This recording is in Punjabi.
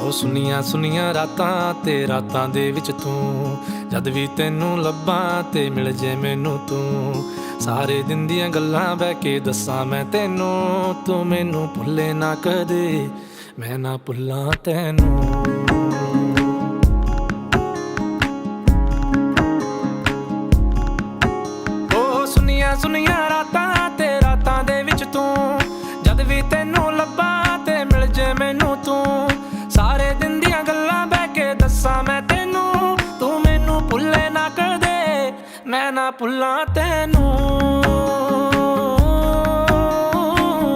ਉਹ ਸੁਨੀਆਂ ਸੁਨੀਆਂ ਰਾਤਾਂ ਤੇ ਰਾਤਾਂ ਦੇ ਵਿੱਚ ਤੂੰ, ਜਦ ਵੀ ਤੈਨੂੰ ਲੱਭਾਂ ਤੇ ਮਿਲ ਜੇ ਮੈਨੂੰ ਤੂੰ। ਸਾਰੇ ਦਿਨ ਦੀਆਂ ਗੱਲਾਂ ਬਹਿ ਕੇ ਦੱਸਾਂ ਮੈਂ ਤੈਨੂੰ, ਤੂੰ ਮੈਨੂੰ ਭੁੱਲੇ ਨਾ ਕਦੇ, ਮੈਂ ਨਾ ਭੁੱਲਾਂ ਤੈਨੂੰ। ਸੁਨੀਆਂ ਰਾਤਾਂ ਤੇ ਰਾਤਾਂ ਦੇ ਵਿੱਚ ਤੂੰ, ਜਦ ਵੀ ਤੈਨੂੰ ਲੱਭਾਂ ਤੇ ਮਿਲ ਜੇ ਮੈਨੂੰ ਤੂੰ। ਸਾਰੇ ਦਿਨ ਦੀਆਂ ਗੱਲਾਂ ਬਹਿ ਕੇ ਦੱਸਾਂ ਮੈਂ ਤੈਨੂੰ, ਤੂੰ ਮੈਨੂੰ ਭੁੱਲੇ ਨਾ ਕਦੇ, ਮੈਂ ਨਾ ਭੁੱਲਾਂ ਤੈਨੂੰ।